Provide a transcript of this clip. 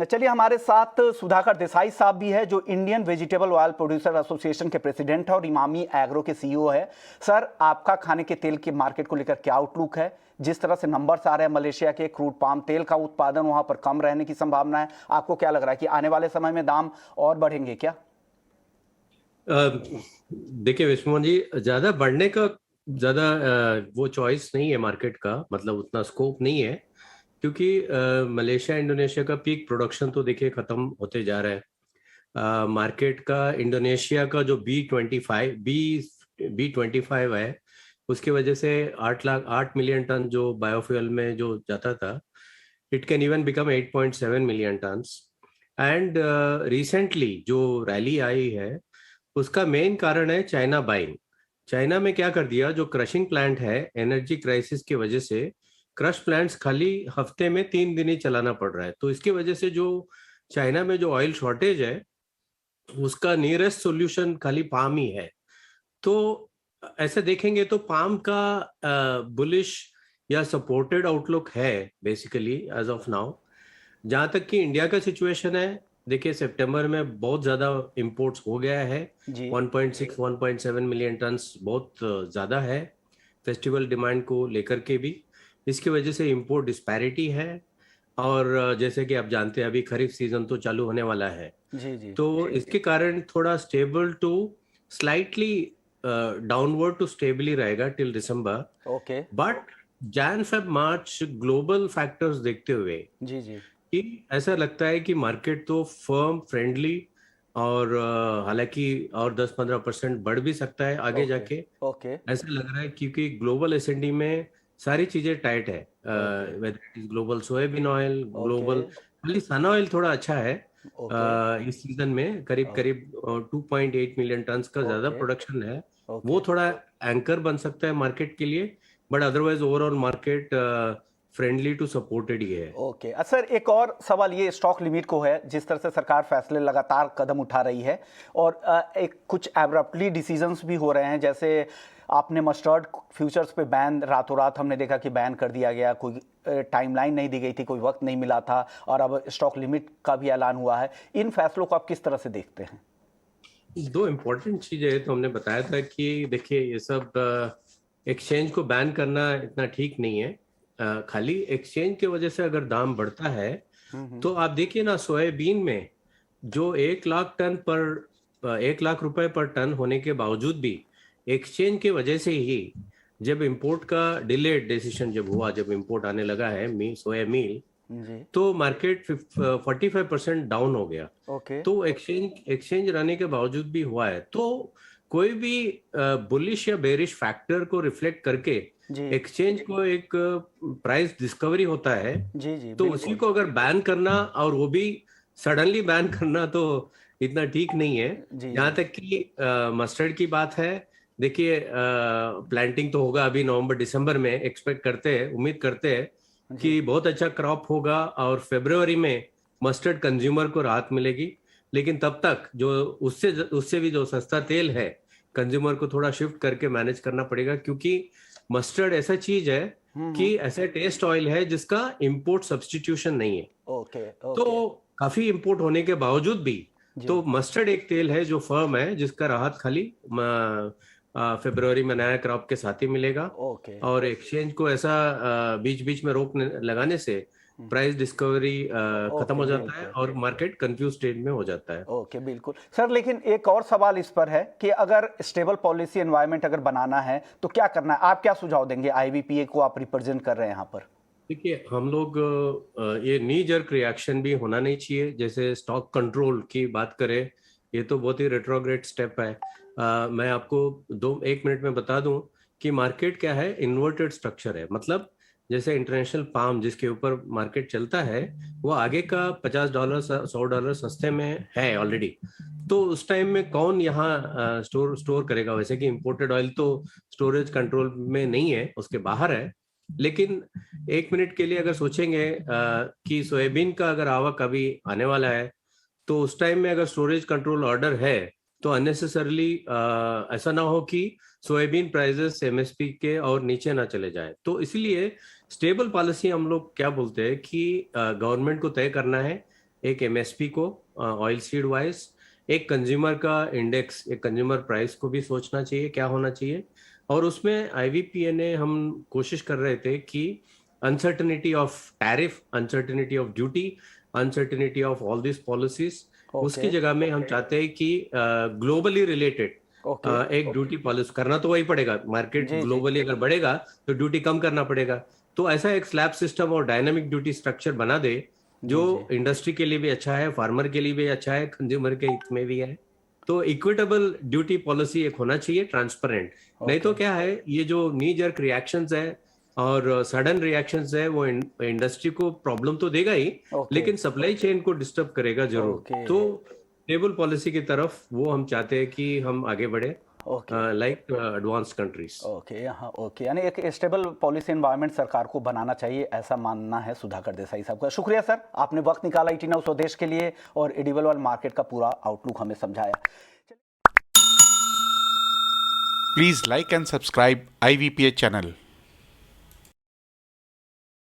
चलिए, हमारे साथ सुधाकर देसाई साहब भी है, जो Indian vegetable oil producer association के प्रेसिडेंट है और इमामी एग्रो के सीईओ है। सर, आपका खाने के तेल के मार्केट को लेकर क्या आउटलुक है? जिस तरह से नंबर्स आ रहे हैं, मलेशिया के क्रूड पाम तेल का उत्पादन वहां पर कम रहने की संभावना है। आपको क्या लग रहा है कि आने वाले समय में दाम और बढ़ेंगे क्या? देखिए विश्वमोहन जी, ज्यादा बढ़ने का ज्यादा वो चॉइस नहीं है मार्केट का, मतलब उतना स्कोप नहीं है, क्योंकि मलेशिया इंडोनेशिया का पीक प्रोडक्शन तो देखिए खत्म होते जा रहा है। मार्केट का इंडोनेशिया का जो बी 25 है, उसकी वजह से 8 मिलियन टन जो बायोफ्यूल में जो जाता था, it can even become 8.7 million ton. And recently जो रैली आई है, उसका मेन कारण है चाइना बाइंग। चाइना में क्या कर दिया, जो क्रशिंग प्लांट है, एनर्जी क्राइसिस की वजह से क्रश प्लांट्स खाली हफ्ते में 3 दिन ही चलाना पड़ रहा है। तो इसकी वजह से जो चाइना में जो ऑयल शॉर्टेज है, उसका नियरेस्ट सॉल्यूशन खाली पाम ही है। तो ऐसे देखेंगे तो पाम का बुलिश या सपोर्टेड आउटलुक है बेसिकली एज ऑफ नाउ। जहां तक कि इंडिया का सिचुएशन है, देखिए सितंबर में बहुत ज्यादा इंपोर्ट्स हो गया है। जी 1.6 1.7 मिलियन टन्स बहुत ज्यादा है, फेस्टिवल डिमांड को लेकर के भी। इसकी वजह से इंपोर्ट डिस्पैरिटी है। और जैसे कि आप जानते हैं, अभी खरीफ सीजन तो चालू होने वाला है। जी जी। तो इसके कारण थोड़ा stable to slightly downward to stably रहेगा till December. Okay. But Jan Feb March global factors देखते हुए जी जी। कि ऐसा लगता है कि मार्केट तो फर्म फ्रेंडली, और हालांकि और 10-15% बढ़ भी सकता है आगे ओके जाके, ओके ऐसा लग रहा है, क्योंकि ग्लोबल एसएनडी में सारी चीजें टाइट है। Okay whether it is global soybean oil, okay global खाली सना ऑयल थोड़ा अच्छा है। ओके इस सीजन में करीब करीब 2.8 मिलियन टन का ज्यादा ओके प्रोडक्शन है। वो ओके थोड़ा एंकर बन सकता है मार्केट के लिए, but otherwise overall market friendly to supported ही है। ओके। सर, एक और सवाल ये स्टॉक लिमिट को है। जिस तरह से सरकार फैसले लगातार कदम उठा रही है और एक कुछ एब्रप्टली डिसीजंस भी हो रहे हैं, जैसे आपने मस्टर्ड फ्यूचर्स पे बैन रातों रात हमने देखा कि बैन कर दिया गया। कोई टाइमलाइन नहीं दी गई थी, कोई वक्त नहीं मिला था, और अब स्टॉक लिमिट का भी ऐलान हुआ है। इन फैसलों को आप किस तरह से देखते हैं? दो इम्पोर्टेंट चीजें तो हमने बताया था कि देखिए ये सब एक्सचेंज को बैन करना इतना ठीक नहीं है। खाली एक्सचेंज की वजह से अगर दाम बढ़ता है, तो आप देखिए ना, सोयाबीन में जो 1 लाख टन पर 1 लाख रुपए पर टन होने के बावजूद भी एक्सचेंज की वजह से ही, जब इंपोर्ट का डिलेड डिसीजन जब हुआ, जब इंपोर्ट आने लगा है सोया मील, जी। तो मार्केट 45% डाउन हो गया। ओके तो एक्सचेंज एक्सचेंज रहने के बावजूद भी हुआ है। तो कोई भी बुलिश या बेरिश फैक्टर को रिफ्लेक्ट करके जी एक्सचेंज को एक प्राइस डिस्कवरी होता है। जी जी तो उसी बिल्कुल। को अगर बैन करना, और वो भी सडनली बैन करना, तो इतना ठीक नहीं है। जी जहां जी तक कि मस्टर्ड की बात है, देखिए प्लांटिंग तो होगा अभी नवंबर दिसंबर में, एक्सपेक्ट करते हैं, उम्मीद करते हैं जी कि बहुत अच्छा क्रॉप होगा और फरवरी में मस्टर्ड कंज्यूमर को राहत मिलेगी। लेकिन तब तक जो उससे उससे भी जो सस्ता तेल है, कंज्यूमर को थोड़ा शिफ्ट करके मैनेज करना पड़ेगा, क्योंकि मस्टर्ड ऐसा चीज है कि ऐसा टेस्ट ऑयल है जिसका इंपोर्ट सब्स्टिट्यूशन नहीं है। Okay okay. तो काफी इंपोर्ट होने के बावजूद भी, जी तो मस्टर्ड एक तेल है जो फर्म है, जिसका राहत खाली फरवरी में नया क्रॉप के साथ ही मिलेगा। ओके। और एक्सचेंज को ऐसा बीच बीच में रोक लगाने से प्राइस डिस्कवरी खत्म ओके हो जाता है बिल्कुल। और मार्केट कंफ्यूज स्टेट में हो जाता है। ओके बिल्कुल सर, लेकिन एक और सवाल इस पर है कि अगर स्टेबल पॉलिसी एनवायरनमेंट अगर बनाना है तो क्या करना है? आप क्या सुझाव देंगे? आईबीपीए को आप रिप्रेजेंट कर रहे हैं यहाँ पर। देखिए हम लोग ये नी जर्क रिएक्शन भी होना नहीं चाहिए। जैसे स्टॉक कंट्रोल की बात करें, ये तो बहुत ही रेट्रोग्रेड स्टेप है। मैं आपको 1 मिनट में बता दूं कि मार्केट क्या है, इन्वर्टेड स्ट्रक्चर है। मतलब जैसे इंटरनेशनल पाम जिसके ऊपर मार्केट चलता है, वो आगे का $50 $100 सस्ते में है ऑलरेडी। तो उस टाइम में कौन यहाँ स्टोर स्टोर करेगा? वैसे कि इंपोर्टेड ऑयल तो स्टोरेज कंट्रोल में नहीं है, उसके बाहर है। लेकिन 1 मिनट के लिए अगर सोचेंगे कि सोयाबीन का अगर आवक अभी आने वाला है, तो उस टाइम में अगर स्टोरेज कंट्रोल ऑर्डर है, तो अननेसेसरली ऐसा ना हो कि सोयाबीन प्राइसेस एमएसपी के और नीचे ना चले जाए। तो इसलिए स्टेबल पॉलिसी हम लोग क्या बोलते हैं कि गवर्नमेंट को तय करना है एक एमएसपी को ऑयल सीड वाइज, एक कंज्यूमर का इंडेक्स, एक कंज्यूमर प्राइस को भी सोचना चाहिए क्या होना चाहिए। और उसमें आईवीपीएनए हम कोशिश कर रहे थे कि uncertainty of tariff, uncertainty of duty, uncertainty of all this policies, उसकी जगह में हम चाहते हैं कि ग्लोबली रिलेटेड एक ड्यूटी पॉलिसी करना तो वही पड़ेगा, मार्केट ग्लोबली अगर बढ़ेगा तो ड्यूटी कम करना पड़ेगा। तो ऐसा एक स्लैब सिस्टम और डायनामिक ड्यूटी स्ट्रक्चर बना दे जो इंडस्ट्री के लिए भी अच्छा है, फार्मर के लिए भी अच्छा है, कंज्यूमर के हित में भी है। तो इक्विटेबल ड्यूटी पॉलिसी एक होना चाहिए, ट्रांसपेरेंट। नहीं तो क्या है, ये जो नी जर्क रिएक्शंस है और सडन रिएक्शंस है वो इंडस्ट्री को प्रॉब्लम तो देगा ही, लेकिन सप्लाई चेन को डिस्टर्ब करेगा जरूर। तो स्टेबल पॉलिसी की तरफ वो हम चाहते हैं कि हम आगे बढ़े, लाइक एडवांस कंट्रीज। ओके, यानी एक स्टेबल पॉलिसी एनवायरनमेंट सरकार को बनाना चाहिए, ऐसा मानना है सुधाकर देसाई साहब का। शुक्रिया सर, आपने वक्त निकाला ET Now स्वदेश के लिए और एडिबल ऑयल मार्केट का पूरा आउटलुक हमें समझाया। Please like and subscribe IVPA channel.